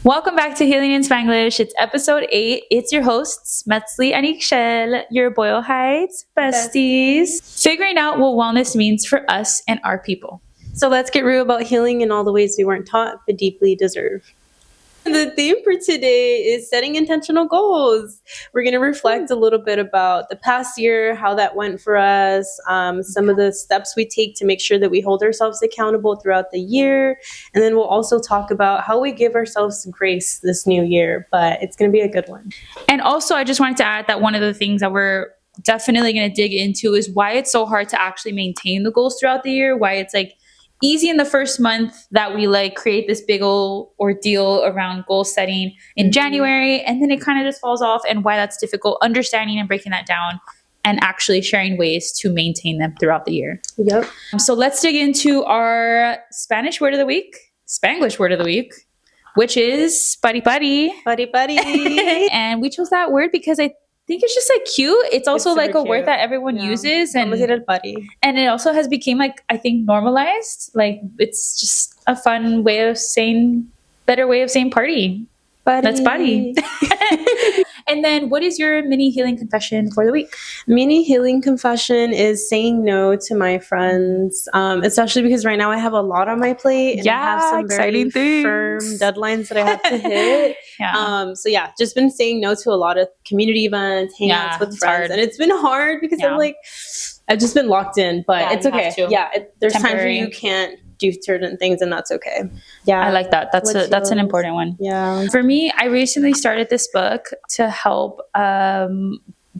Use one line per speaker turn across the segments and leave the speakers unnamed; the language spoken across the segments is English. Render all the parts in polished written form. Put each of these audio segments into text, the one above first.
Welcome back to Healing in Spanglish. It's episode 8. It's your hosts, Metztli and Ixchel, your Boyle Heights besties, figuring out what wellness means for us and our people.
So let's get real about healing in all the ways we weren't taught but deeply deserve. The theme for today is setting intentional goals. We're going to reflect a little bit about the past year, how that went for us, some of the steps we take to make sure that we hold ourselves accountable throughout the year. And then we'll also talk about how we give ourselves grace this new year, but it's going to be a good one.
And also, I just wanted to add that one of the things that we're definitely going to dig into is why it's so hard to actually maintain the goals throughout the year, why it's like easy in the first month that we like create this big old ordeal around goal setting in January, and then it kind of just falls off, and why that's difficult, understanding and breaking that down and actually sharing ways to maintain them throughout the year.
Yep.
So let's dig into our Spanish word of the week, Spanglish word of the week, which is pari pari.
Pari pari.
And we chose that word because I think it's just like cute. It's also like a word that everyone uses, and it also has become like, I think, normalized. Like it's just a fun way of saying, better way of saying party. That's party. And then what is your mini healing confession for the week?
Mini healing confession is saying no to my friends, especially because right now I have a lot on my plate and I have some very firm deadlines that I have to hit. Just been saying no to a lot of community events, hangouts with friends. And it's been hard because I've just been locked in, but it's okay. There's times where you can't do certain things, and that's okay.
I like that. That's an important one. For me, I recently started this book to help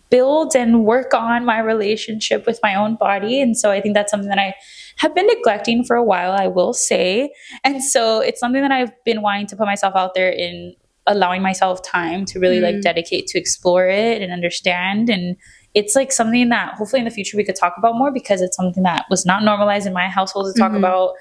build and work on my relationship with my own body, and so I think that's something that I have been neglecting for a while, I will say. And so it's something that I've been wanting to put myself out there in, allowing myself time to really like dedicate to explore it and understand. And it's like something that hopefully in the future we could talk about more, because it's something that was not normalized in my household to talk about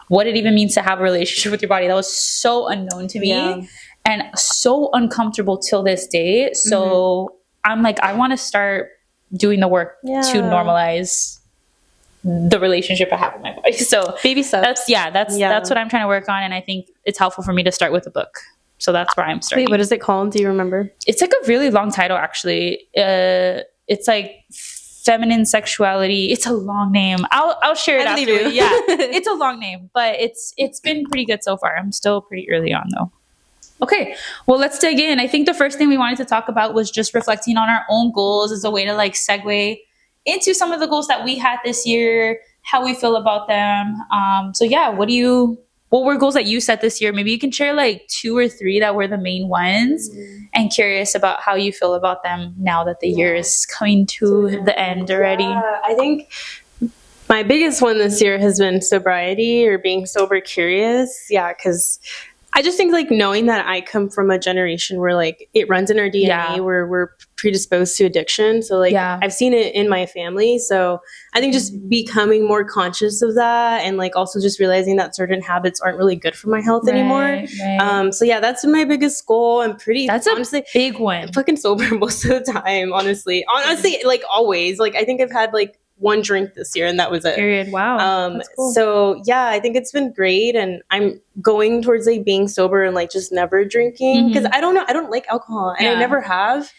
what it even means to have a relationship with your body. That was so unknown to me and so uncomfortable till this day. So I'm like, I want to start doing the work to normalize the relationship I have with my body. So
baby steps.
That's what I'm trying to work on. And I think it's helpful for me to start with a book. So that's where I'm starting.
Wait, what is it called? Do you remember?
It's like a really long title, actually. It's like feminine sexuality. It's a long name. I'll share it after. It's a long name, but it's been pretty good so far. I'm still pretty early on though. Okay, well, let's dig in. I think the first thing we wanted to talk about was just reflecting on our own goals as a way to like segue into some of the goals that we had this year, how we feel about them. What were goals that you set this year? Maybe you can share like 2 or 3 that were the main ones, and curious about how you feel about them now that the year is coming to the end already.
I think my biggest one this year has been sobriety, or being sober curious. Because I just think like knowing that I come from a generation where like it runs in our DNA, where we're predisposed to addiction. So like I've seen it in my family. So I think just becoming more conscious of that, and like also just realizing that certain habits aren't really good for my health anymore. That's my biggest goal. I'm honestly,
a big one.
Fucking sober most of the time, honestly, like always. Like I think I've had like 1 drink this year, and that was it.
Period. Wow.
That's cool. So I think it's been great, and I'm going towards like being sober and like just never drinking, because I don't know, I don't like alcohol, and I never have.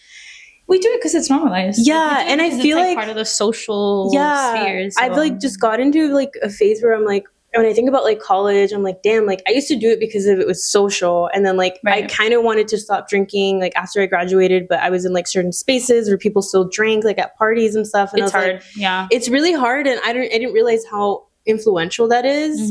We do it because it's normalized.
And I feel like
part of the social spheres. So.
I've like just got into like a phase where I'm like, when I think about like college, I'm like, damn, like I used to do it because it was social. And then like, I kind of wanted to stop drinking like after I graduated, but I was in like certain spaces where people still drank, like at parties and stuff. And
it's hard. Like,
it's really hard. And I didn't realize how influential that is.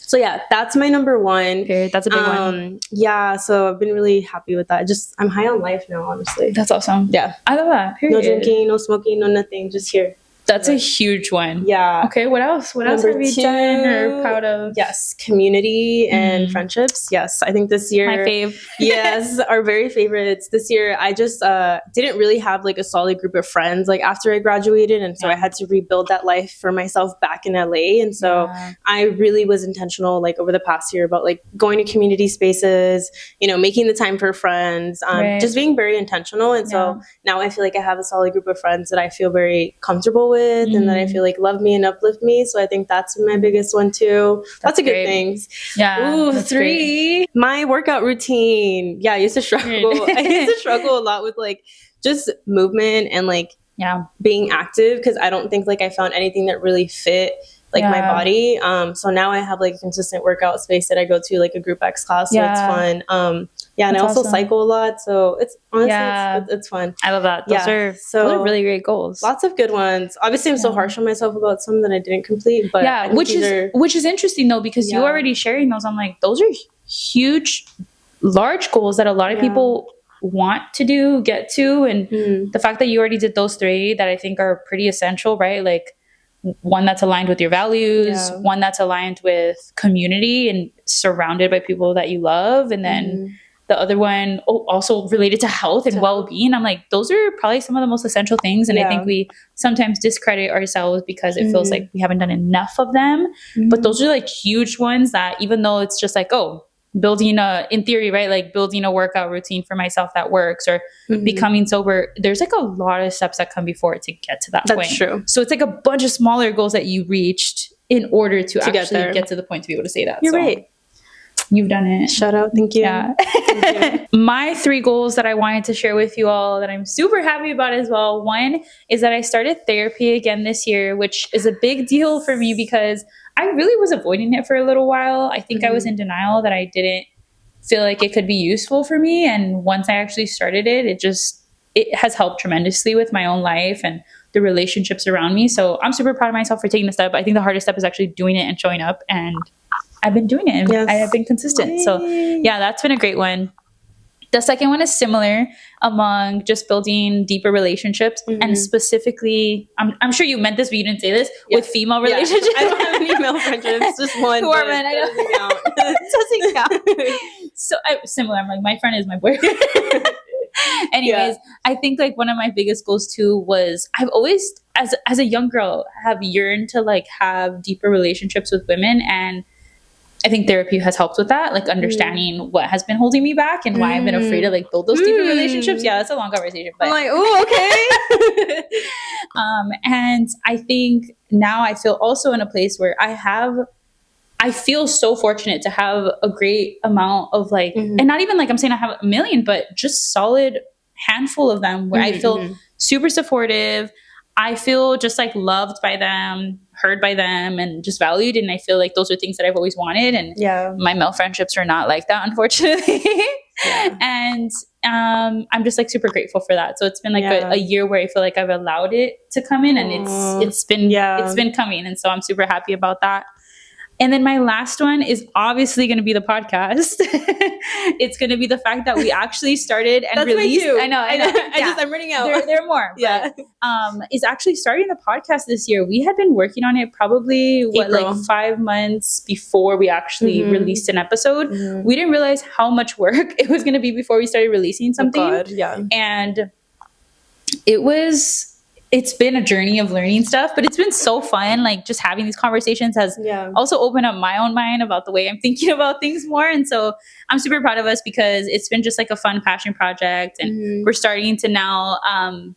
So that's my number 1.
Period. That's a big one.
So I've been really happy with that. I'm high on life now, honestly.
That's awesome.
Yeah.
I love that. Period.
No drinking, no smoking, no nothing. Just here.
That's a huge one.
Yeah.
Okay, what else? What else have you done or proud of?
Yes, community and friendships. Yes, I think this year...
My fave.
Yes, our very favorites. This year, I just didn't really have like a solid group of friends like after I graduated. And so I had to rebuild that life for myself back in LA. And so I really was intentional like over the past year about like going to community spaces, making the time for friends, just being very intentional. And so now I feel like I have a solid group of friends that I feel very comfortable with and that I feel like love me and uplift me. So I think that's my biggest one too. Lots of good things.
Yeah.
Ooh, 3. Great. My workout routine. Yeah, I used to struggle. I used to struggle a lot with like just movement and like being active, because I don't think like I found anything that really fit like my body. So now I have like a consistent workout space that I go to, like a group X class. So it's fun. And I also cycle a lot. So it's honestly, it's fun.
I love that. Those are really great goals.
Lots of good ones. Obviously I'm so harsh on myself about some that I didn't complete, but
which is interesting though, because you already sharing those. I'm like, those are huge, large goals that a lot of people want to do, get to. And the fact that you already did those 3 that I think are pretty essential, right? Like, one that's aligned with your values, one that's aligned with community and surrounded by people that you love. And then the other one, also related to health and well-being. I'm like, those are probably some of the most essential things. And I think we sometimes discredit ourselves because it feels like we haven't done enough of them. But those are like huge ones that, even though it's just like, building in theory, right? Like building a workout routine for myself that works, or becoming sober. There's like a lot of steps that come before it to get to that point.
That's true.
So it's like a bunch of smaller goals that you reached in order to actually get to the point to be able to say that.
You're right.
You've done it.
Shout out. Thank you.
Yeah.
Thank
you. My 3 goals that I wanted to share with you all that I'm super happy about as well. One is that I started therapy again this year, which is a big deal for me because I really was avoiding it for a little while. I think I was in denial that I didn't feel like it could be useful for me. And once I actually started it, it has helped tremendously with my own life and the relationships around me. So I'm super proud of myself for taking the step. I think the hardest step is actually doing it and showing up. And I've been doing it and I've been consistent. Yay. So yeah, that's been a great one. The second one is similar among just building deeper relationships and specifically, I'm sure you meant this, but you didn't say this, with female relationships.
I don't have any male friendships, just one.
Who are men, I know. It doesn't count. So similar, I'm like, my friend is my boyfriend. Anyways, I think like one of my biggest goals too was I've always, as a young girl, have yearned to like have deeper relationships with women, and I think therapy has helped with that, like understanding what has been holding me back and why I've been afraid to like build those deeper relationships. Yeah, that's a long conversation. But
I'm like, oh, okay.
And I think now I feel also in a place where I feel so fortunate to have a great amount of like, and not even like I'm saying I have a million, but just solid handful of them where I feel super supportive. I feel just like loved by them, heard by them, and just valued. And I feel like those are things that I've always wanted. And my male friendships are not like that, unfortunately. And I'm just like super grateful for that. So it's been like a year where I feel like I've allowed it to come in, and it's been coming. And so I'm super happy about that. And then my last one is obviously going to be the podcast. It's going to be the fact that we actually started and released. I know.
I'm running out.
There are more. But, is actually starting the podcast this year. We had been working on it probably like 5 months before we actually released an episode. We didn't realize how much work it was going to be before we started releasing something.
Oh God, yeah.
And it's been a journey of learning stuff, but it's been so fun. Like just having these conversations has also opened up my own mind about the way I'm thinking about things more. And so I'm super proud of us because it's been just like a fun passion project, and we're starting to now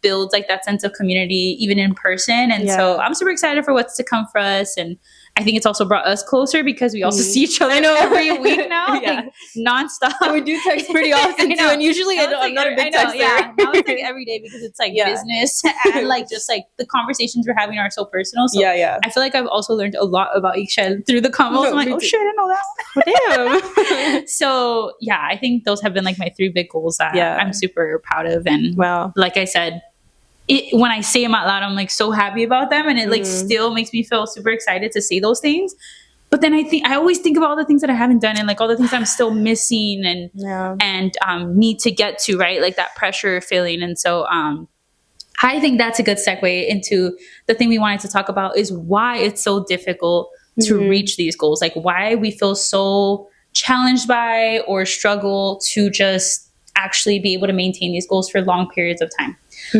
build like that sense of community even in person. And so I'm super excited for what's to come for us. And I think it's also brought us closer because we also see each other every week now, like nonstop.
And we do text pretty often too, and usually I'm not a big texter.
Yeah, now it's like every day because it's like business and like just like the conversations we're having are so personal. So I feel like I've also learned a lot about Ixchel through the combos. I'm like, oh shit, I didn't know that.
Damn.
So yeah, I think those have been like my 3 big goals that I'm super proud of. And like I said, when I say them out loud, I'm like so happy about them, and it like still makes me feel super excited to say those things. But then I always think about all the things that I haven't done and like all the things I'm still missing and need to get to, right? Like that pressure feeling. And so I think that's a good segue into the thing we wanted to talk about is why it's so difficult to reach these goals. Like why we feel so challenged by or struggle to just actually be able to maintain these goals for long periods of time.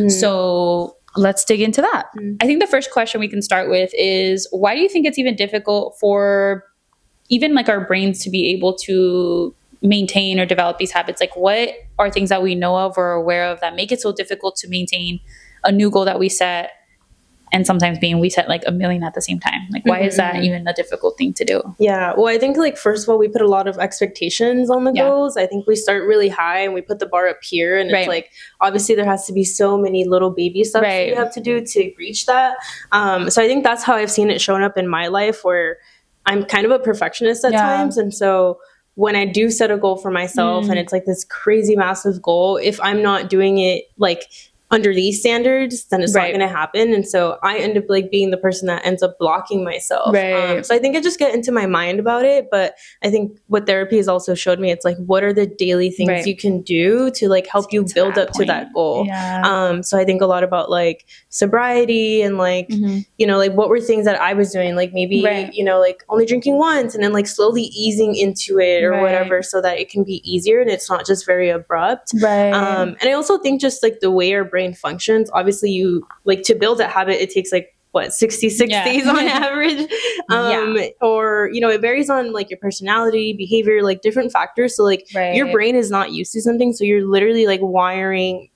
So let's dig into that. I think the first question we can start with is, why do you think it's even difficult for even like our brains to be able to maintain or develop these habits? Like what are things that we know of or are aware of that make it so difficult to maintain a new goal that we set And sometimes we set like a million at the same time. Like, why is that even a difficult thing to do?
Yeah. Well, I think like, first of all, we put a lot of expectations on the goals. I think we start really high and we put the bar up here. And it's like, obviously there has to be so many little baby steps that you have to do to reach that. So I think that's how I've seen it shown up in my life, where I'm kind of a perfectionist at times. And so when I do set a goal for myself and it's like this crazy massive goal, if I'm not doing it like under these standards, then it's not going to happen. And so I end up like being the person that ends up blocking myself. So I think I just get into my mind about it. But I think what therapy has also showed me, it's like, what are the daily things you can do to like help you build up to that goal? So I think a lot about like sobriety and like, you know, like what were things that I was doing? Like maybe, you know, like only drinking once and then like slowly easing into it or whatever, so that it can be easier and it's not just very abrupt. And I also think just like the way our brain functions, obviously you like to build a habit, it takes like what, 66 days on average. Or, you know, it varies on like your personality, behavior, like different factors. So like your brain is not used to something. So you're literally like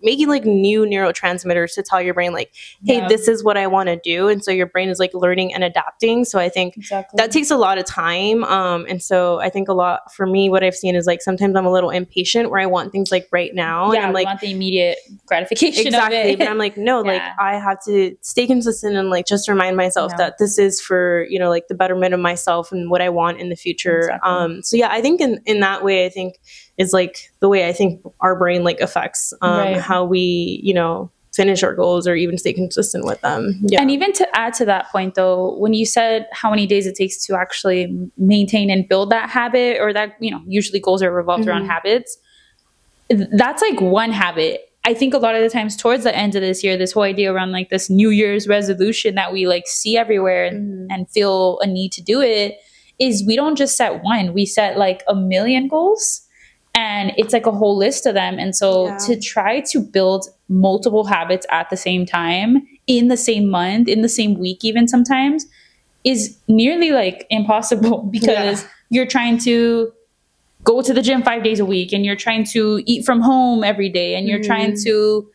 making like new neurotransmitters to tell your brain like, hey, this is what I want to do. And so your brain is like learning and adapting. So I think that takes a lot of time. And so I think a lot for me, what I've seen is like, sometimes I'm a little impatient where I want things like right now. And I'm like,
want the immediate gratification of it.
But I'm like, no, like I have to stay consistent and like just remind myself that this is for, you know, like the betterment of myself and what I want in the future. So yeah, I think in that way, I think is like the way I think our brain like affects how we, you know, finish our goals or even stay consistent with them.
And even to add to that point though, when you said how many days it takes to actually maintain and build that habit, or that, you know, usually goals are revolved around habits, that's like one habit. I think a lot of the times towards the end of this year, this whole idea around like this New Year's resolution that we like see everywhere and feel a need to do it, is we don't just set one, we set like a million goals, and it's like a whole list of them. And so to try to build multiple habits at the same time, in the same month, in the same week, even sometimes, is nearly like impossible, because you're trying to go to the gym 5 days a week, and you're trying to eat from home every day, and you're trying to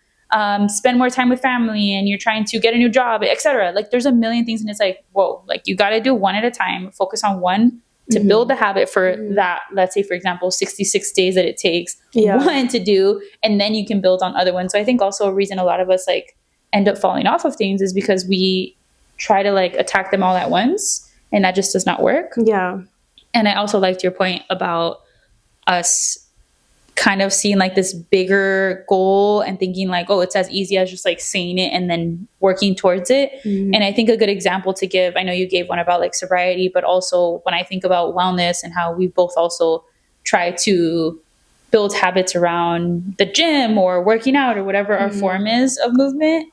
spend more time with family, and you're trying to get a new job, etc. Like there's a million things, and it's like, whoa, like you got to do one at a time, focus on one to build the habit for that, let's say for example 66 days that it takes one to do, and then you can build on other ones. So I think also a reason a lot of us like end up falling off of things is because we try to like attack them all at once, and that just does not work. And I also liked your point about us kind of seeing like this bigger goal and thinking like, oh, it's as easy as just like saying it and then working towards it. And I think a good example to give, I know you gave one about like sobriety, but also when I think about wellness and how we both also try to build habits around the gym or working out or whatever our form is of movement,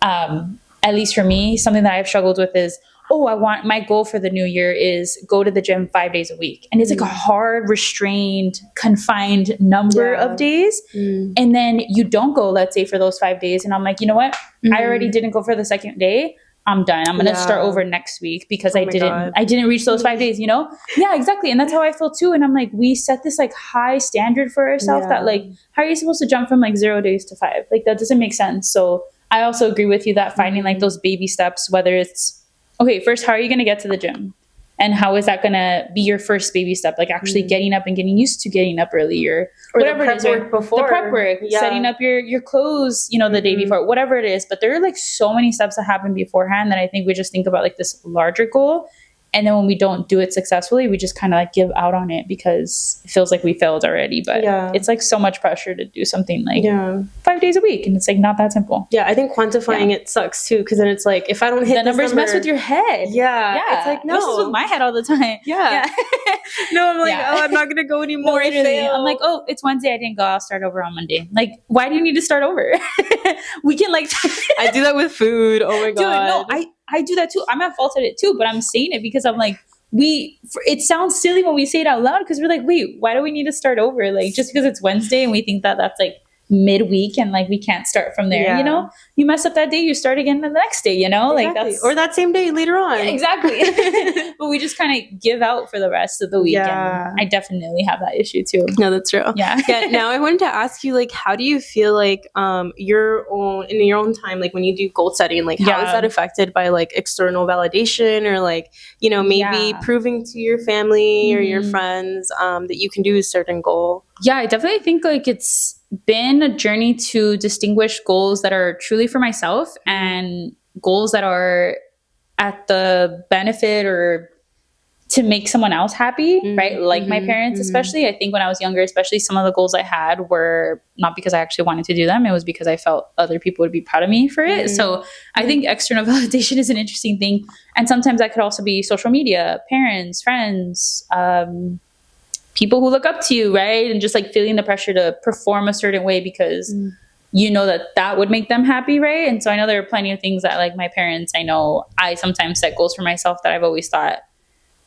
at least for me, something that I've struggled with is, my goal for the new year is go to the gym 5 days a week. And it's like a hard, restrained, confined number of days. And then you don't go, let's say, for those 5 days. And I'm like, you know what? I already didn't go for the second day. I'm done. I'm going to start over next week because I didn't reach those 5 days, you know? Yeah, exactly. And that's how I feel too. And I'm like, we set this like high standard for ourselves that like, how are you supposed to jump from like 0 days to 5? Like that doesn't make sense. So I also agree with you that finding like those baby steps, whether it's, okay, first, how are you going to get to the gym? And how is that going to be your first baby step? Like actually getting up and getting used to getting up early, or whatever it is. The prep work, setting up your clothes, you know, the day before, whatever it is. But there are like so many steps that happen beforehand that I think we just think about like this larger goal. And then when we don't do it successfully, we just kind of like give out on it because it feels like we failed already. But it's like so much pressure to do something like 5 days a week. And it's like not that simple.
Yeah, I think quantifying it sucks too. Because then it's like, if I don't hit
the numbers mess with your head.
It's like, no.
This is with my head all the time.
No, I'm like, oh, I'm not going to go anymore.
Literally. I'm like, oh, it's Wednesday. I didn't go. I'll start over on Monday. Like, why do you need to start over? We can like...
I do that with food. Oh my God.
Dude, no, I do that too. I'm at fault at it too, but I'm saying it because I'm like, it sounds silly when we say it out loud because we're like, wait, why do we need to start over? Like, just because it's Wednesday and we think that that's like midweek and like we can't start from there. You know, you mess up that day, you start again the next day, you know,
exactly.
like that's,
or that same day later on.
Yeah, exactly. But we just kind of give out for the rest of the week. And I definitely have that issue too.
No, that's true.
Yeah.
Now I wanted to ask you, like, how do you feel like in your own time, like when you do goal setting, like how is that affected by like external validation or like, you know, maybe proving to your family or your friends that you can do a certain goal?
Yeah, I definitely think like it's been a journey to distinguish goals that are truly for myself and goals that are at the benefit or to make someone else happy, right? Like my parents, especially. I think when I was younger, especially some of the goals I had were not because I actually wanted to do them. It was because I felt other people would be proud of me for it. So I think external validation is an interesting thing. And sometimes that could also be social media, parents, friends, people who look up to you, right? And just like feeling the pressure to perform a certain way because you know that would make them happy, right? And so I know there are plenty of things that like my parents, I know I sometimes set goals for myself that I've always thought,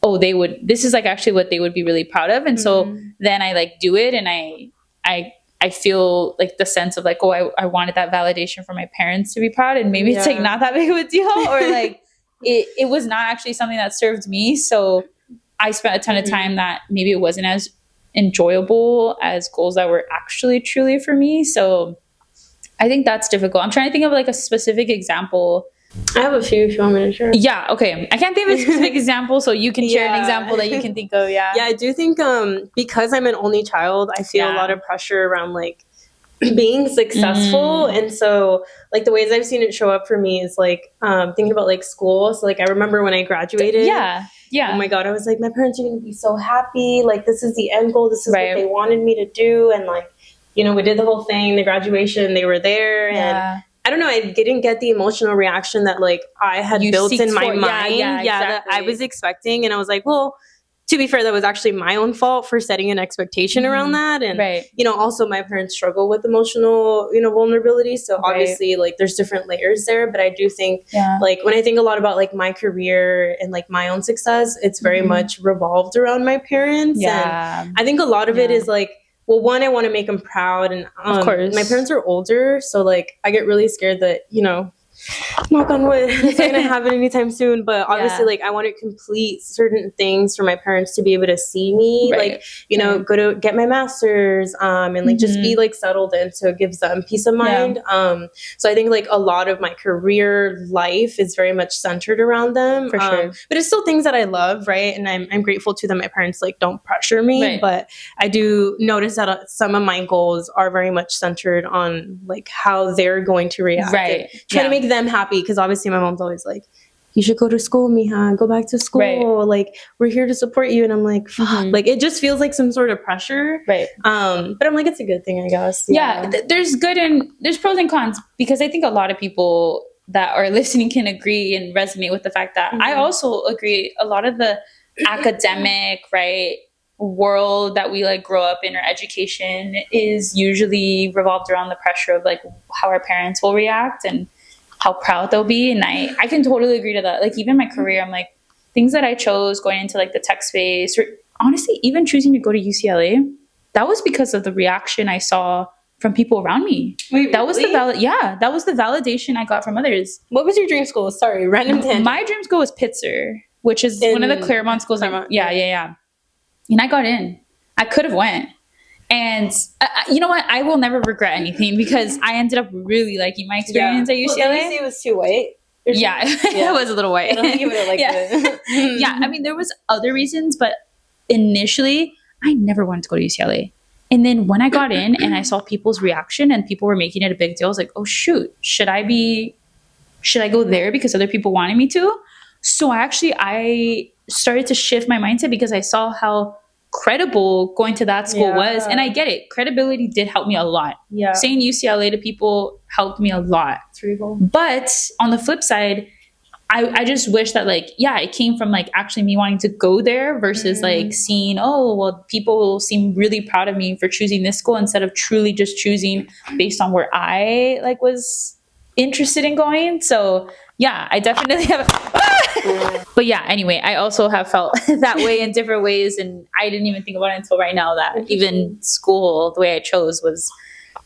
oh, this is like actually what they would be really proud of. And so then I like do it and I feel like the sense of like, oh, I wanted that validation from my parents to be proud. And maybe it's like not that big of a deal or like it was not actually something that served me. So I spent a ton of time that maybe it wasn't as enjoyable as goals that were actually truly for me. So I think that's difficult. I'm trying to think of like a specific example.
I have a few if you want me to share.
Yeah, okay. I can't think of a specific example, so you can share an example that you can think of. Yeah.
Yeah, I do think because I'm an only child, I feel a lot of pressure around like being successful. And so like the ways I've seen it show up for me is like thinking about like school. So like I remember when I graduated.
Yeah.
Oh my God, I was like, my parents are going to be so happy. Like this is the end goal. This is what they wanted me to do. And like, you know, we did the whole thing, the graduation, they were there. And I don't know, I didn't get the emotional reaction that like I had built in my mind. That I was expecting. And I was like, well, to be fair, that was actually my own fault for setting an expectation around that. And, you know, also my parents struggle with emotional, you know, vulnerability. So obviously like there's different layers there. But I do think like when I think a lot about like my career and like my own success, it's very much revolved around my parents. And I think a lot of it is like, well, one, I want to make them proud. And
of course.
My parents are older. So like I get really scared that, you know, knock on wood, it's not going to happen anytime soon. But obviously, like, I want to complete certain things for my parents to be able to see me, like, you know, go to get my master's, and like just be like settled in. So it gives them peace of mind. So I think like a lot of my career life is very much centered around them.
For sure.
But it's still things that I love, right? And I'm grateful to them. My parents like don't pressure me, but I do notice that some of my goals are very much centered on like how they're going to react. Try to make them happy, because obviously my mom's always like, you should go to school, mija, go back to school, like we're here to support you. And I'm like, fuck, like it just feels like some sort of pressure, but I'm like, it's a good thing, I guess.
There's good and there's pros and cons, because I think a lot of people that are listening can agree and resonate with the fact that I also agree a lot of the academic world that we like grow up in, or education, is usually revolved around the pressure of like how our parents will react and how proud they'll be. And I can totally agree to that. Like even my career, I'm like, things that I chose going into like the tech space, or honestly even choosing to go to UCLA, that was because of the reaction I saw from people around me.
Wait,
that was that was the validation I got from others.
What was your dream school? Sorry, random tangent.
My dream school was Pitzer, which is one of the Claremont schools. Yeah. And I got in. I could have went. And you know what? I will never regret anything, because I ended up really liking my experience at UCLA.
Well, did you say it was too white?
It was a little white.
I don't think you would have liked it.
I mean, there was other reasons, but initially, I never wanted to go to UCLA. And then when I got in and I saw people's reaction and people were making it a big deal, I was like, oh shoot, should I go there because other people wanted me to? So I started to shift my mindset, because I saw how credible going to that school was. And I get it. Credibility did help me a lot. Saying UCLA to people helped me a lot.
It's really cool.
But on the flip side, I just wish that like, it came from like actually me wanting to go there versus like seeing, oh, well, people seem really proud of me for choosing this school, instead of truly just choosing based on where I like was interested in going. So I definitely have but anyway, I also have felt that way in different ways, and I didn't even think about it until right now, that even school, the way I chose, was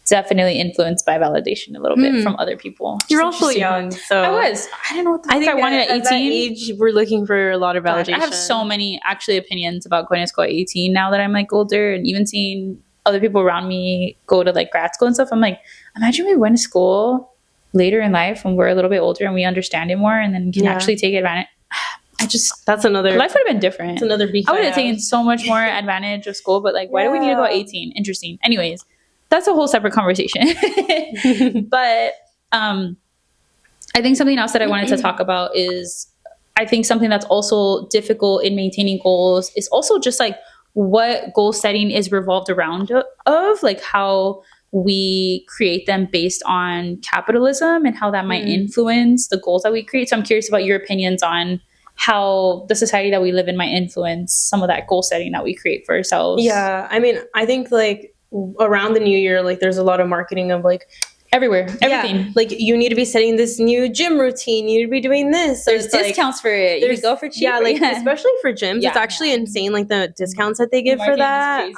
definitely influenced by validation a little bit from other people.
You're also young, so
I didn't know what the heck I wanted at 18.
At that age, we're looking for a lot of validation.
Gosh, I have so many actually opinions about going to school at 18 now that I'm like older, and even seeing other people around me go to like grad school and stuff. I'm like, imagine we went to school later in life when we're a little bit older and we understand it more, and then can actually take advantage. That's another life would have been different. It's another beef. I would have taken so much more advantage of school, but like, why do we need to go at 18? Interesting. Anyways, that's a whole separate conversation. But I think something else that I wanted to talk about is, I think something that's also difficult in maintaining goals is also just like what goal setting is revolved around of, like how we create them based on capitalism and how that might influence the goals that we create. So I'm curious about your opinions on how the society that we live in might influence some of that goal setting that we create for ourselves.
Yeah, I mean, I think like around the new year, like there's a lot of marketing of like
everywhere, everything.
Yeah, like you need to be setting this new gym routine. You need to be doing this.
So there's discounts for it. You can go for cheap.
Yeah, like especially for gyms, it's actually insane. Like the discounts that they give for that.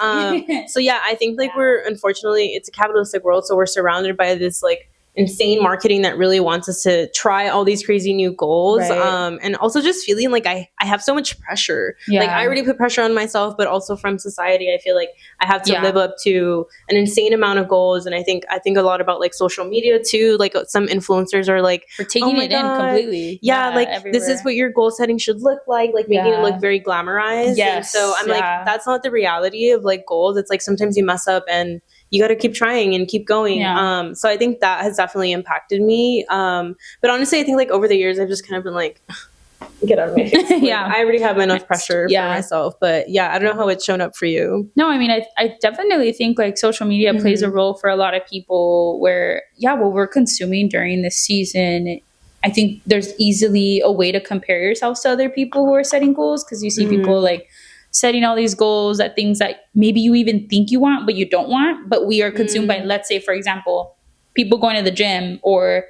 So yeah, I think like we're unfortunately it's a capitalistic world, so we're surrounded by this like insane marketing that really wants us to try all these crazy new goals. Right. And also just feeling like I have so much pressure. Like I already put pressure on myself, but also from society, I feel like I have to live up to an insane amount of goals. And I think a lot about like social media too. Like some influencers are like,
we're taking it in completely.
Yeah, like everywhere. This is what your goal setting should look like making it look very glamorized. Yes. And so I'm like, that's not the reality of like goals. It's like sometimes you mess up and you got to keep trying and keep going. Yeah. So I think that has definitely impacted me. But honestly, I think like over the years, I've just kind of been like, get out of my face. Like, I already have enough pressure for myself. But yeah, I don't know how it's shown up for you.
No, I mean, I definitely think like social media plays a role for a lot of people where, what we're consuming during this season, I think there's easily a way to compare yourselves to other people who are setting goals, because you see people like setting all these goals at things that maybe you even think you want, but you don't want. But we are consumed by, let's say, for example, people going to the gym, or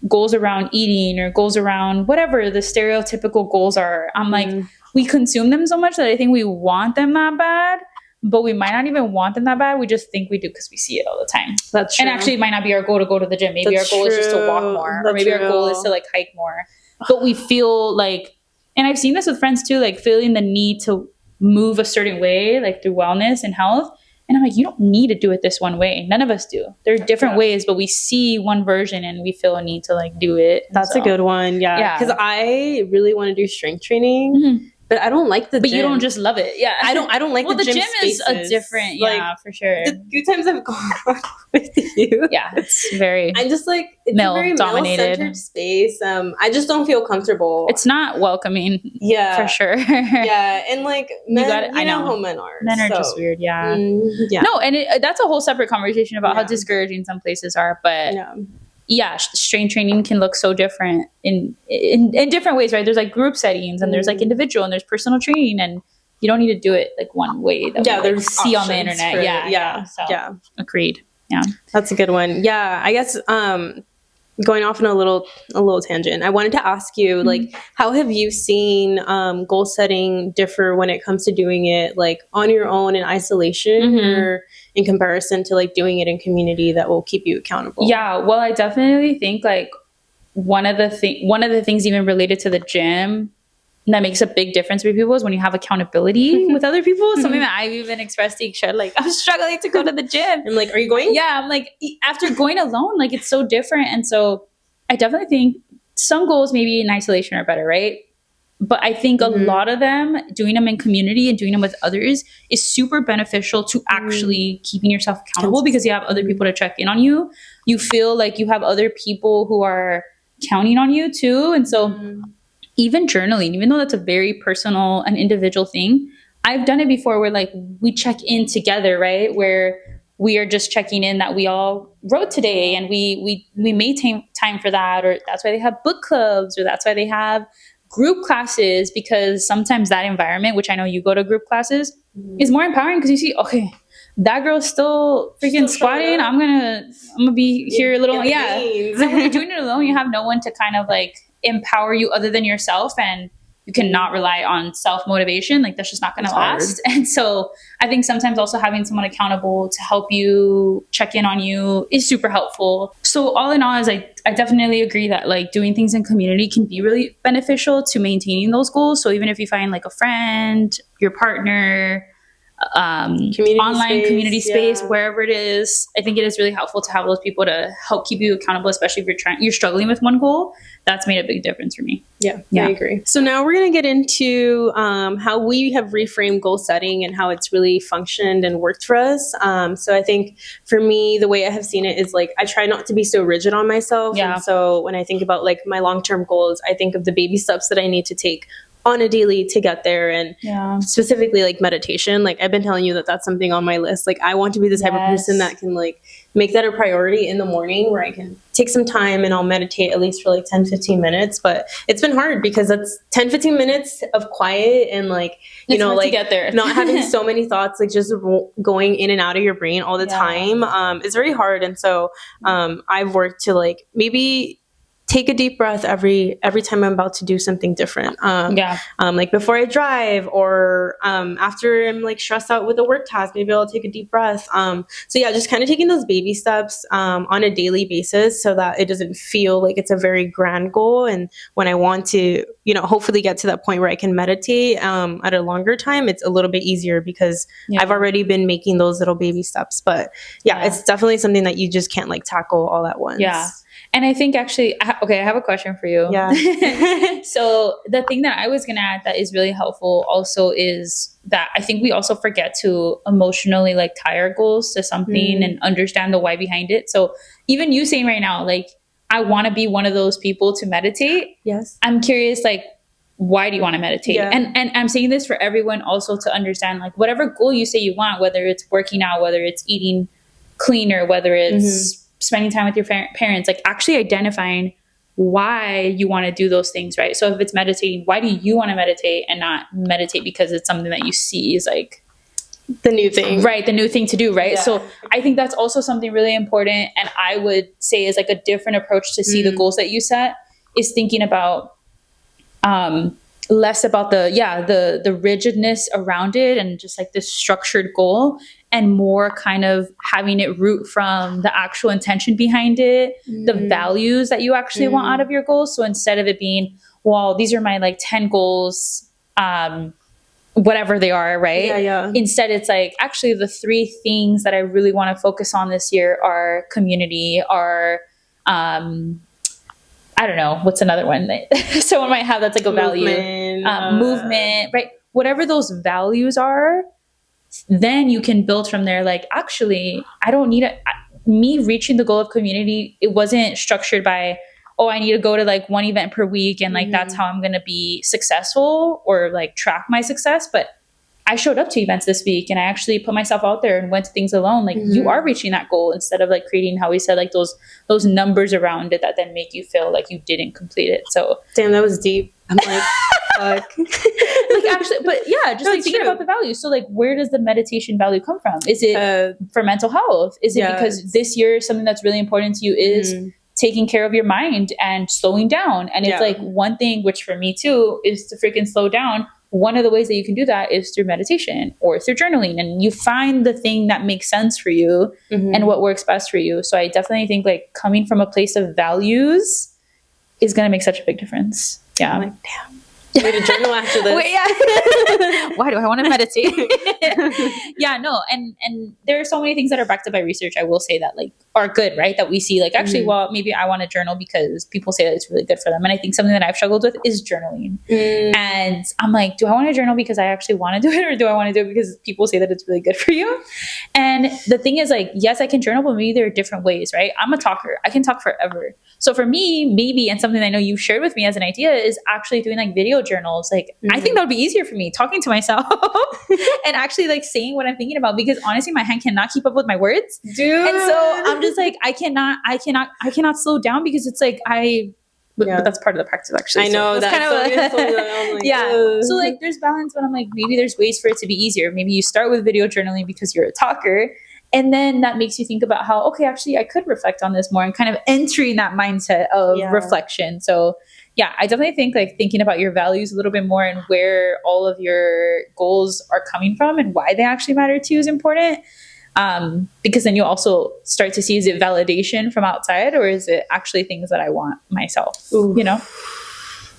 goals around eating, or goals around whatever the stereotypical goals are. I'm like, we consume them so much that I think we want them that bad, but we might not even want them that bad. We just think we do because we see it all the time.
That's true.
And actually, it might not be our goal to go to the gym. Maybe our goal is just to walk more, or maybe our goal is to like hike more. But we feel like, and I've seen this with friends too, like feeling the need to move a certain way, like through wellness and health. And I'm like, you don't need to do it this one way. None of us do. There are different ways, but we see one version and we feel a need to like do it.
That's a good one. Yeah. Because I really want to do strength training. But I don't like the
But
gym.
you don't just love it. Yeah.
I don't like the gym spaces.
Is a different, for sure.
The few times I've gone with you.
Yeah, it's very
I'm just like, it's a very male-centered space. I just don't feel comfortable.
It's not welcoming. Yeah. For sure.
Yeah. And like men, I know how men are.
Men are just weird. Yeah. No, and that's a whole separate conversation about how discouraging some places are. But strength training can look so different in different ways, right? There's like group settings, and there's like individual, and there's personal training, and you don't need to do it like one way that we like, see on the internet. So, agreed. Yeah,
that's a good one. Yeah, I guess going off on a little tangent, I wanted to ask you, like, how have you seen goal setting differ when it comes to doing it like on your own in isolation, or in comparison to like doing it in community that will keep you accountable?
Yeah, well, I definitely think like one of the things even related to the gym that makes a big difference for people is when you have accountability with other people. Something that I've even expressed to Ixchel, like, I'm struggling to go to the gym.
I'm like, are you going?
Yeah, I'm like, after going alone, like, it's so different. And so I definitely think some goals maybe in isolation are better, right? But I think a lot of them, doing them in community and doing them with others is super beneficial to actually keeping yourself accountable, because you have other people to check in on you. You feel like you have other people who are counting on you too. And so even journaling, even though that's a very personal and individual thing, I've done it before where like we check in together, right? Where we are just checking in that we all wrote today, and we made time for that, or that's why they have book clubs, or that's why they have group classes, because sometimes that environment, which I know you go to group classes, is more empowering, because you see, okay, that girl's still freaking squatting. I'm gonna be here a little. And when you're doing it alone, you have no one to kind of like empower you other than yourself. And you cannot rely on self-motivation. Like that's just not going to last. And so I think sometimes also having someone accountable to help you check in on you is super helpful. So all in all, is I definitely agree that like doing things in community can be really beneficial to maintaining those goals. So even if you find like a friend, your partner, community space, wherever it is, I think it is really helpful to have those people to help keep you accountable, especially if you're struggling with one goal. That's made a big difference for me.
Yeah, I agree. So now we're going to get into how we have reframed goal setting and how it's really functioned and worked for us. So I think for me, the way I have seen it is like, I try not to be so rigid on myself. Yeah. And so when I think about like my long-term goals, I think of the baby steps that I need to take on a daily to get there. And specifically like meditation, like I've been telling you that that's something on my list. Like I want to be the type of person that can like make that a priority in the morning, where I can take some time and I'll meditate at least for like 10-15 minutes. But it's been hard because that's 10-15 minutes of quiet and like, you know, like get there. Not having so many thoughts, like just going in and out of your brain all the time. It's very hard. And so I've worked to like maybe take a deep breath every time I'm about to do something different. Like before I drive, or after I'm like stressed out with a work task, maybe I'll take a deep breath. So yeah, just kind of taking those baby steps on a daily basis so that it doesn't feel like it's a very grand goal. And when I want to, you know, hopefully get to that point where I can meditate at a longer time, it's a little bit easier because I've already been making those little baby steps. But it's definitely something that you just can't like tackle all at once.
Yeah. And I think actually, I have a question for you. Yeah. So the thing that I was going to add that is really helpful also is that I think we also forget to emotionally like tie our goals to something and understand the why behind it. So even you saying right now, like, I want to be one of those people to meditate. Yes. I'm curious, like, why do you want to meditate? Yeah. And I'm saying this for everyone also to understand, like, whatever goal you say you want, whether it's working out, whether it's eating cleaner, whether it's spending time with your parents, like actually identifying why you want to do those things, right? So if it's meditating, why do you want to meditate and not meditate because it's something that you see is like
the new thing,
right? The new thing to do, right? Yeah. So I think that's also something really important. And I would say is like a different approach to see the goals that you set is thinking about less about the rigidness around it and just like this structured goal, and more kind of having it root from the actual intention behind it, the values that you actually want out of your goals. So instead of it being, well, these are my like 10 goals, whatever they are, right? Yeah, yeah. Instead, it's like, actually the 3 things that I really want to focus on this year are community, are, I don't know, what's another one that someone might have that's like a value? Movement, right? Whatever those values are, then you can build from there. Like, actually, I don't need me reaching the goal of community. It wasn't structured by, oh, I need to go to like 1 event per week and like that's how I'm going to be successful or like track my success. But I showed up to events this week and I actually put myself out there and went to things alone. Like you are reaching that goal instead of like creating, how we said, like those numbers around it that then make you feel like you didn't complete it. So
damn, that was deep. I'm like, fuck.
Like actually, but yeah, just like thinking about the value. So like, where does the meditation value come from? Is it for mental health? Is it because this year something that's really important to you is taking care of your mind and slowing down? And it's like one thing, which for me too, is to freaking slow down. One of the ways that you can do that is through meditation or through journaling, and you find the thing that makes sense for you and what works best for you. So I definitely think like coming from a place of values is going to make such a big difference. Yeah.
I'm like, damn. Way to journal after this.
Wait, yeah. Why do I want to meditate? Yeah, no. And there are so many things that are backed up by research, I will say, that like are good, right? That we see like, actually, well, maybe I want to journal because people say that it's really good for them. And I think something that I've struggled with is journaling. And I'm like, do I want to journal because I actually want to do it, or do I want to do it because people say that it's really good for you? And the thing is, like, yes, I can journal, but maybe there are different ways, right? I'm a talker. I can talk forever. So for me, maybe, and something I know you shared with me as an idea, is actually doing like video journals. Like, I think that would be easier for me, talking to myself and actually like saying what I'm thinking about, because honestly, my hand cannot keep up with my words. Dude. And so I'm just like, I cannot slow down, because it's like, but that's part of the practice, actually.
I know, so that's kind of
like, yeah. So like, there's balance, but I'm like, maybe there's ways for it to be easier. Maybe you start with video journaling because you're a talker, and then that makes you think about how, okay, actually, I could reflect on this more, and kind of entering that mindset of reflection. So yeah, I definitely think like thinking about your values a little bit more and where all of your goals are coming from and why they actually matter to you is important. Because then you also start to see, is it validation from outside or is it actually things that I want myself?
Ooh.
You know,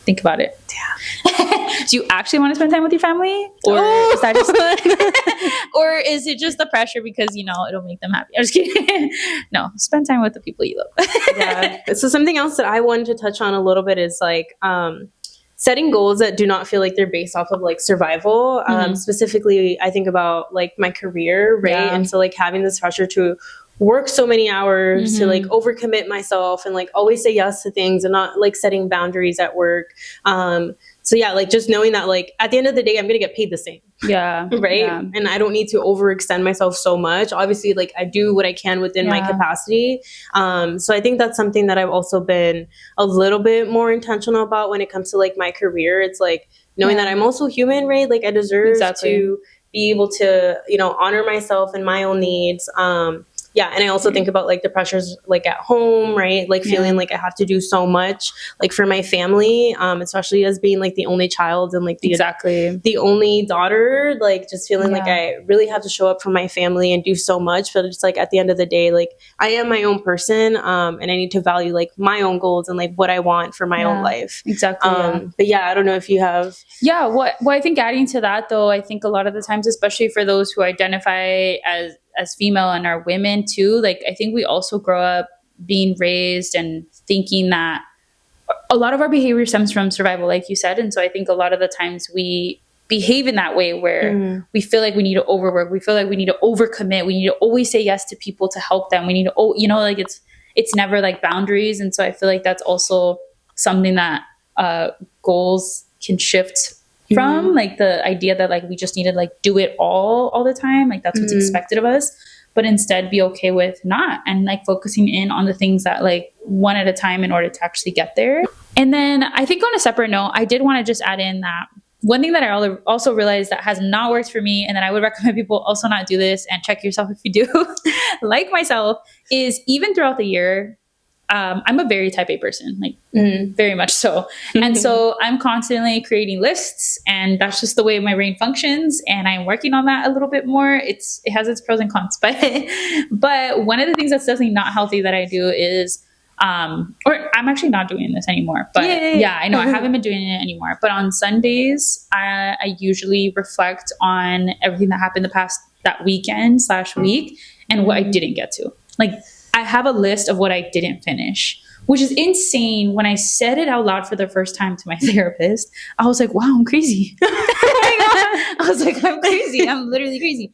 think about it. Yeah. Do you actually want to spend time with your family, or is that just, or is it just the pressure because you know it'll make them happy? I'm just kidding. No, spend time with the people you love.
Yeah. So something else that I wanted to touch on a little bit is like setting goals that do not feel like they're based off of like survival. Specifically, I think about like my career, right? Yeah. And so like having this pressure to work so many hours, to like overcommit myself and like always say yes to things and not like setting boundaries at work. So yeah, like just knowing that like at the end of the day, I'm going to get paid the same.
Yeah.
Right. Yeah. And I don't need to overextend myself so much. Obviously, like I do what I can within my capacity. So I think that's something that I've also been a little bit more intentional about when it comes to like my career. It's like knowing that I'm also human, right? Like I deserve to be able to, you know, honor myself and my own needs. Yeah. And I also think about like the pressures like at home, right? Like feeling like I have to do so much like for my family, especially as being like the only child and like the only daughter, like just feeling like I really have to show up for my family and do so much. But it's like at the end of the day, like I am my own person and I need to value like my own goals and like what I want for my own life.
Exactly.
But yeah, I don't know if you have.
Yeah. What I think adding to that though, I think a lot of the times, especially for those who identify as female and are women too, like I think we also grow up being raised and thinking that a lot of our behavior stems from survival, like you said. And so I think a lot of the times we behave in that way where we feel like we need to overwork, we feel like we need to overcommit, we need to always say yes to people to help them, we need to, you know, like it's never like boundaries. And so I feel like that's also something that goals can shift from, like the idea that like we just need to like do it all the time, like that's what's expected of us, but instead be okay with not, and like focusing in on the things that like one at a time in order to actually get there. And then I think on a separate note, I did want to just add in that one thing that I also realized that has not worked for me, and then I would recommend people also not do this, and check yourself if you do, like myself, is even throughout the year, I'm a very type A person, like very much so. And so I'm constantly creating lists, and that's just the way my brain functions. And I'm working on that a little bit more. It has its pros and cons, but one of the things that's definitely not healthy that I do is, or I'm actually not doing this anymore, but yeah, I know I haven't been doing it anymore, but on Sundays, I usually reflect on everything that happened that weekend/week and what I didn't get to. Like, I have a list of what I didn't finish, which is insane. When I said it out loud for the first time to my therapist, I was like, wow, I'm crazy. I was like, I'm crazy. I'm literally crazy.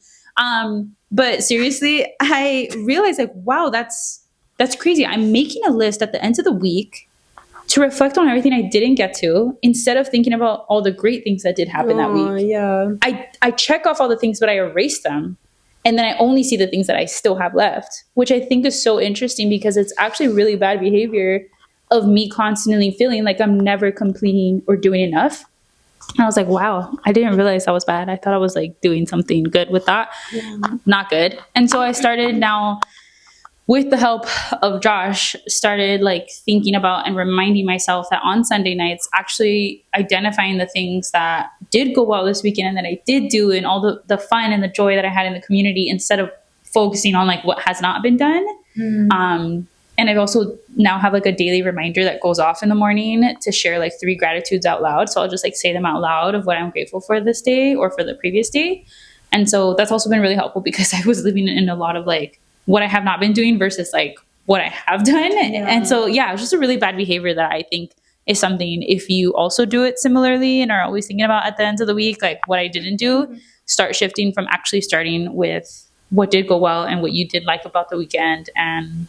But seriously, I realized like, wow, that's crazy. I'm making a list at the end of the week to reflect on everything I didn't get to, instead of thinking about all the great things that did happen that week.
Yeah.
I check off all the things, but I erase them. And then I only see the things that I still have left, which I think is so interesting because it's actually really bad behavior of me constantly feeling like I'm never completing or doing enough. And I was like, wow, I didn't realize that was bad. I thought I was like doing something good with that. Yeah. Not good. And so I started now, with the help of Josh, started like thinking about and reminding myself that on Sunday nights, actually identifying the things that did go well this weekend and that I did do, and all the fun and the joy that I had in the community, instead of focusing on like what has not been done. And I've also now have like a daily reminder that goes off in the morning to share like 3 gratitudes out loud. So I'll just like say them out loud of what I'm grateful for this day or for the previous day. And so that's also been really helpful because I was living in a lot of like what I have not been doing versus like what I have done. Yeah. And so, yeah, it's just a really bad behavior that I think is something, if you also do it similarly and are always thinking about at the end of the week, like what I didn't do, start shifting from actually starting with what did go well and what you did like about the weekend and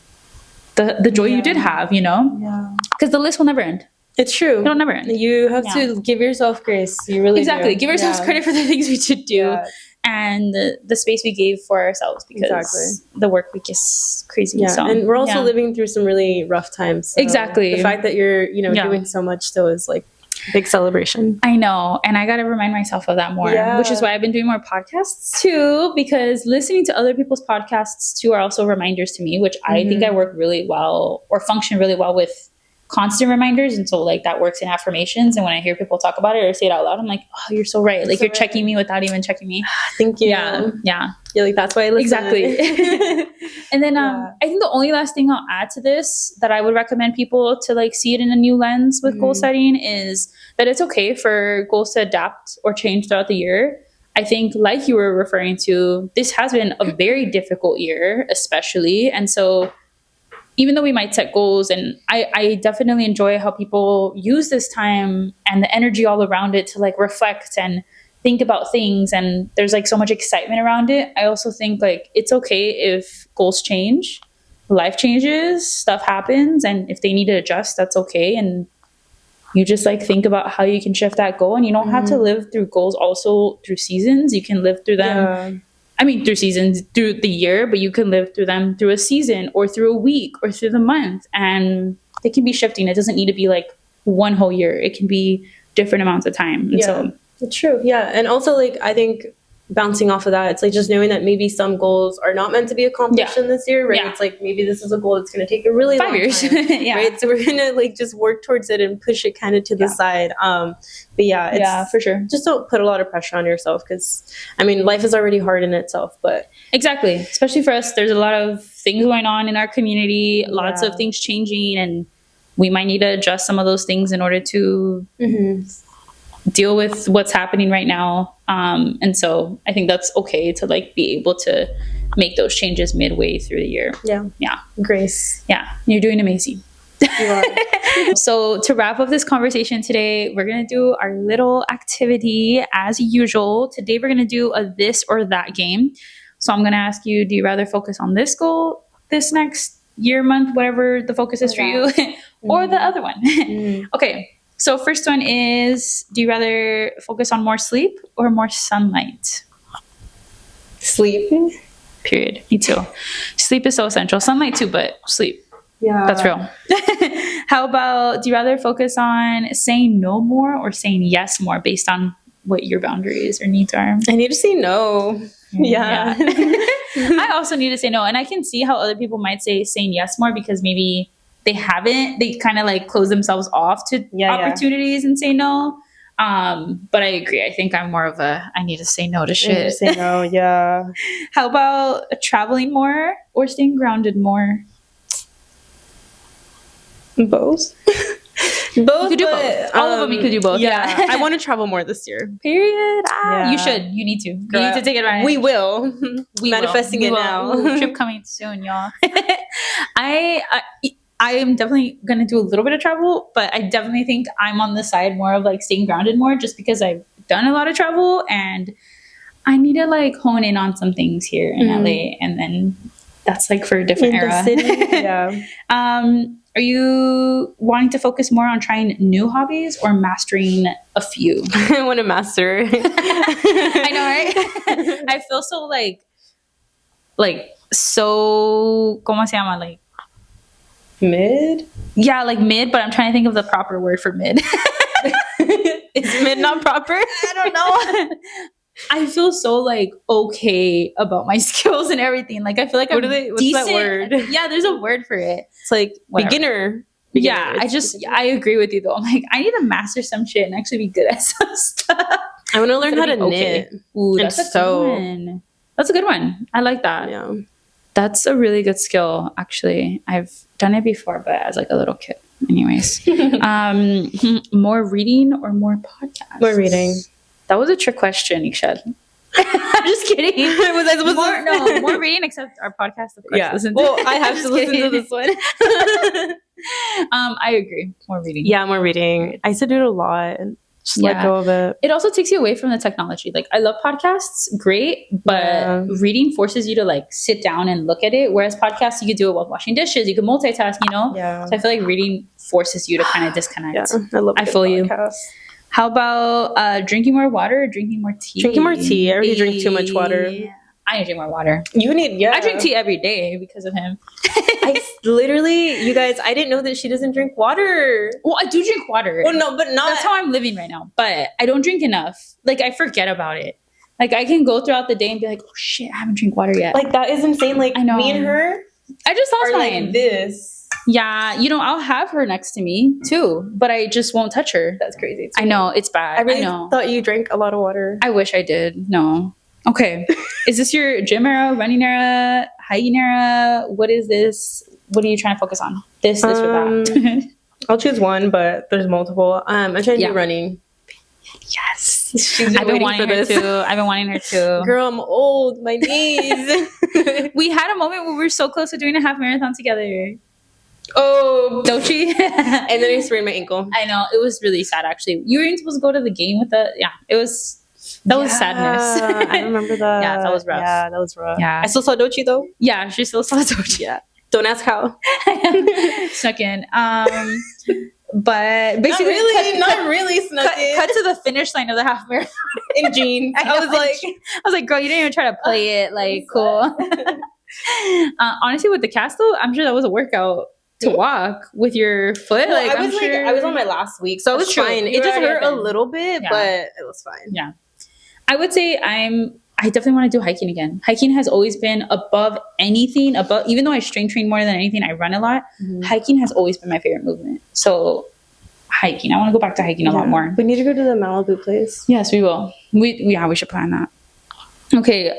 the joy you did have, you know? Yeah. Because the list will never end.
It's true.
It'll never end.
You have to give yourself grace. You really do.
Give yourselves credit for the things we did do. Yeah. And the space we gave for ourselves, because the work week is crazy.
Yeah, so, and we're also living through some really rough times. So the fact that you're, doing so much still is like a big celebration.
I know. And I got to remind myself of that more, which is why I've been doing more podcasts too, because listening to other people's podcasts too are also reminders to me, which I think I work really well or function really well with constant reminders. And so like that works in affirmations. And when I hear people talk about it or say it out loud, I'm like, oh, you're so right. Like you're checking me without even checking me.
Thank you.
Yeah.
You're like, that's why I listen.
Exactly. And then I think the only last thing I'll add to this that I would recommend people to like see it in a new lens with goal setting is that it's okay for goals to adapt or change throughout the year. I think, like you were referring to, this has been a very difficult year, especially. And so even though we might set goals, and I definitely enjoy how people use this time and the energy all around it to like reflect and think about things, and there's like so much excitement around it. I also think like it's okay if goals change, life changes, stuff happens, and if they need to adjust, that's okay. And you just like think about how you can shift that goal, and you don't have to live through goals also through seasons. You can live through them through seasons, through the year, but you can live through them through a season or through a week or through the month, and they can be shifting. It doesn't need to be like one whole year. It can be different amounts of time. And so
it's true. Yeah. And also like, I think bouncing off of that, it's like just knowing that maybe some goals are not meant to be accomplished in this year, right? It's like maybe this is a goal that's going to take a really
5
long
years.
time, right? So we're going to like just work towards it and push it kind of to the side. But it's,
for sure.
Just don't put a lot of pressure on yourself, because I mean, life is already hard in itself, but
exactly, especially for us, there's a lot of things going on in our community, lots of things changing, and we might need to adjust some of those things in order to deal with what's happening right now. And so I think that's okay to like be able to make those changes midway through the year. Yeah.
Grace.
Yeah. You're doing amazing.
You are.
So to wrap up this conversation today, we're going to do our little activity as usual. Today, we're going to do a this or that game. So I'm going to ask you, do you rather focus on this goal this next year, month, whatever the focus is for you, or the other one? Okay. So first one is, do you rather focus on more sleep or more sunlight?
Sleep.
Period. Me too. Sleep is so essential. Sunlight too, but sleep.
Yeah.
That's real. How about, do you rather focus on saying no more or saying yes more based on what your boundaries or needs are?
I need to say no. Yeah.
I also need to say no. And I can see how other people might say saying yes more because maybe they kind of like close themselves off to opportunities and say no. But I agree. I think I'm more of I need to say no to shit.
I need to say no, yeah.
How about traveling more or staying grounded more?
Both. Both.
You could do both. All of them you could do both.
Yeah. I want to travel more this year.
Period. You should. You need to.
Girl,
you need to take advantage.
We will. Manifesting it now.
Ooh, trip coming soon, y'all. I am definitely going to do a little bit of travel, but I definitely think I'm on the side more of like staying grounded more, just because I've done a lot of travel and I need to like hone in on some things here in LA, and then that's like for a different era.
The city. Yeah.
Are you wanting to focus more on trying new hobbies or mastering a few?
I want to master.
I know, right? I feel so so, ¿cómo se llama? Like
mid?
Yeah, like mid, but I'm trying to think of the proper word for mid.
Is mid not proper?
I don't know. I feel so like okay about my skills and everything. Like I feel like
what's
decent.
That word?
Yeah, there's a word for it.
It's like beginner.
Yeah, I agree with you though. I'm like, I need to master some shit and actually be good at some stuff.
I want to learn how to knit.
Ooh, that's a good one. That's a good one. I like that.
Yeah.
That's a really good skill, actually. I've done it before, but as like a little kid. Anyways. More reading or more podcasts?
More reading.
That was a trick question, Ixchel. I'm just kidding. Was I supposed to? No, more reading, except our podcast, of course.
Yeah.
Listen to.
Well, I have to listen to this one.
I agree. More reading.
Yeah, more reading. I used to do it a lot. Just let go of it.
It also takes you away from the technology. Like, I love podcasts, great, but reading forces you to like sit down and look at it. Whereas podcasts, you could do it while washing dishes. You could multitask, you know?
Yeah.
So I feel like reading forces you to kind of disconnect.
Yeah, I feel
you. How about drinking more water or drinking more tea?
Drinking more tea. I already drink too much water.
I need to drink more water.
You need,
I drink tea every day because of him.
You guys, I didn't know that she doesn't drink water.
Well, I do drink water.
Well, no, but not.
That's how I'm living right now. But I don't drink enough. Like, I forget about it. Like, I can go throughout the day and be like, oh shit, I haven't drank water yet.
Like, that is insane. Like, I know. Me and her,
I just lost mine.
Like this.
Yeah, I'll have her next to me too, but I just won't touch her.
That's crazy.
I know, it's bad.
I really
know.
thought you drank a lot of water.
I wish I did. No. Okay. Is this your gym era, running era, hiking era? What is this? What are you trying to focus on? This, or that?
I'll choose one, but there's multiple. I'm trying to do running.
Yes. I've been wanting her to.
Girl, I'm old. My knees.
We had a moment where we were so close to doing a half marathon together.
Oh,
don't you?
And then I sprained my ankle.
I know. It was really sad, actually. You were even supposed to go to the game with the... Yeah, it was... That was sadness.
I remember that.
Yeah, that was rough.
Yeah, that was rough.
Yeah.
I still saw Dochi, though.
Yeah, she still saw Dochi.
Yeah. Don't ask how.
Snuck in. But basically...
Not really snuck in.
Cut to the finish line of the half marathon.
In jeans. I
was like, girl, you didn't even try to play it. Like, cool. Honestly, with the cast, though, I'm sure that was a workout to walk with your foot.
Well, I was on my last week, so it was fine. It just hurt a little bit, but it was fine.
Yeah. I would say I definitely want to do hiking again. Hiking has always been above anything, even though I strength train more than anything, I run a lot. Mm-hmm. Hiking has always been my favorite movement. So hiking, I want to go back to hiking a lot more.
We need to go to the Malibu place.
Yes, we will. We should plan that. Okay,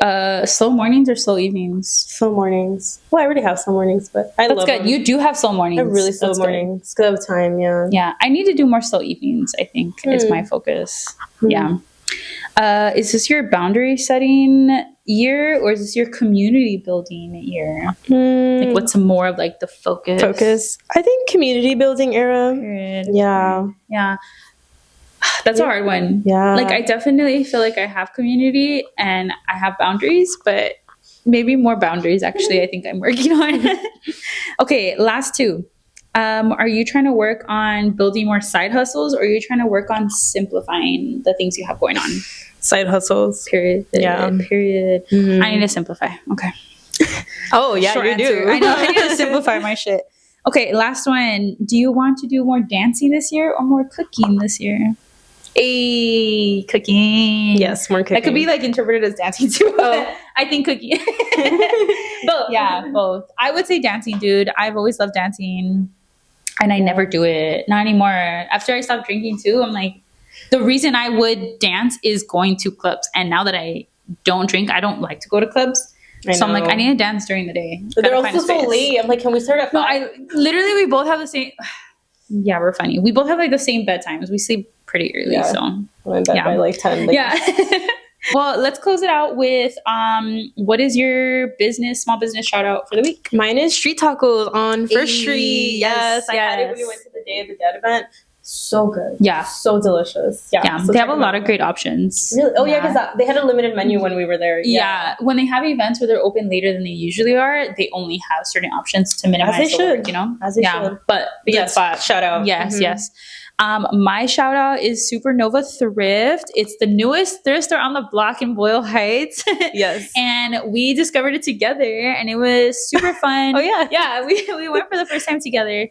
slow mornings or slow evenings?
Slow mornings. Well, I already have slow mornings, but I love
good. Them. You do have slow mornings.
I have really slow mornings. Good of time, yeah.
Yeah, I need to do more slow evenings, I think, is my focus. Yeah. Is this your boundary setting year, or is this your community building year? Like, what's more of like the focus?
I think community building era.
Period.
Yeah.
Yeah. That's a hard one.
Yeah.
Like, I definitely feel like I have community and I have boundaries, but maybe more boundaries, actually, I think I'm working on. Okay, last two. Are you trying to work on building more side hustles, or are you trying to work on simplifying the things you have going on?
Side hustles.
Period.
Yeah.
Period. Mm-hmm. I need to simplify. Okay.
Oh, yeah, short
you
answer.
Do. I know. I need to simplify my shit. Okay, last one. Do you want to do more dancing this year or more cooking this year? Cooking.
Yes, more cooking.
That could be like interpreted as dancing too. Oh. I think cooking. Both. Yeah, both. I would say dancing, dude. I've always loved dancing, and I never do it. Not anymore. After I stopped drinking too, I'm like, the reason I would dance is going to clubs. And now that I don't drink, I don't like to go to clubs. So I'm like, I need to dance during the day.
They're also so late. I'm like, can we start at 5?
We both have the same... Yeah, we're funny. We both have like the same bedtimes. We sleep pretty early, so
I'm in bed by like 10.
Yeah. Well, let's close it out with what is your small business shout out for the week?
Mine is street tacos on First Street. Yes, I had it when we went to the Day of the Dead event. So good.
Yeah.
So delicious. Yeah. So
they have a lot of great options.
Really? Oh, yeah, because they had a limited menu when we were there.
Yeah. When they have events where they're open later than they usually are, they only have certain options to minimize
the work,
As they should. But
yes, shout out.
Yes, yes. My shout out is Supernova Thrift. It's the newest thrift store on the block in Boyle Heights.
Yes.
And we discovered it together, and it was super fun.
Oh, yeah.
Yeah, we went for the first time together.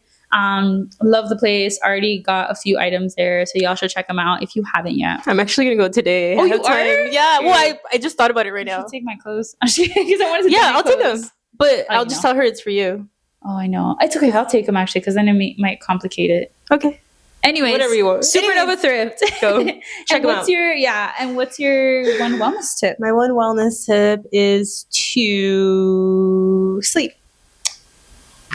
Love the place. Already got a few items there, so y'all should check them out if you haven't yet.
I'm actually gonna go today.
Oh, you are?
Yeah. Well, I just thought about it right now.
Take my clothes because I wanted to.
Yeah, I'll take them, but I'll just tell her it's for you.
Oh, I know. It's okay. I'll take them actually, because then it might complicate it.
Okay.
Anyways,
whatever you want.
Supernova Thrift.
Go check them out.
And what's your one wellness tip?
My one wellness tip is to sleep.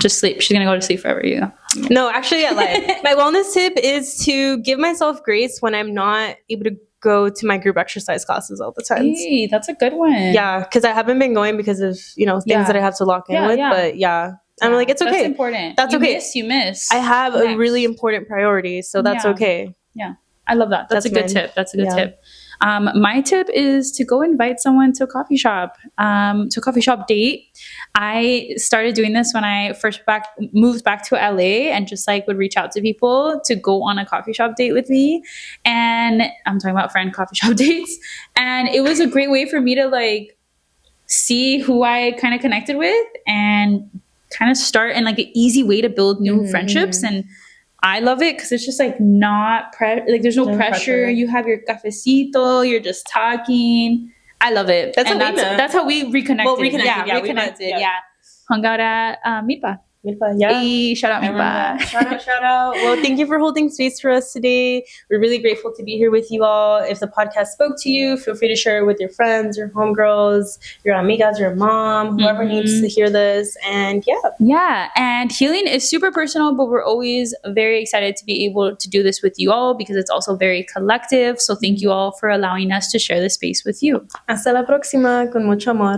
Just sleep. She's gonna go to sleep forever. You.
No, actually, I lied. My wellness tip is to give myself grace when I'm not able to go to my group exercise classes all the time.
Hey, that's a good one.
Yeah, because I haven't been going because of things that I have to lock in with. Yeah. But I'm like, it's okay.
That's important.
That's okay.
You miss.
I have a really important priority, so that's okay.
Yeah, I love that. That's a good tip. That's a good tip. My tip is to go invite someone to a coffee shop date. I started doing this when I first moved back to LA, and just like would reach out to people to go on a coffee shop date with me. And I'm talking about friend coffee shop dates. And it was a great way for me to like see who I kind of connected with and kind of start, and like an easy way to build new friendships. And I love it because it's just like there's no pressure. You have your cafecito, you're just talking. I love it. That's how we reconnected.
Well, reconnected.
Yeah, reconnected. Yeah. Hung out at Mipa.
Milpa, yeah.
Hey, shout out, Milpa.
Shout out. Well, thank you for holding space for us today. We're really grateful to be here with you all. If the podcast spoke to you, feel free to share it with your friends, your homegirls, your amigas, your mom, whoever needs to hear this. And
yeah. And healing is super personal, but we're always very excited to be able to do this with you all because it's also very collective. So thank you all for allowing us to share this space with you.
Hasta la próxima, con mucho amor.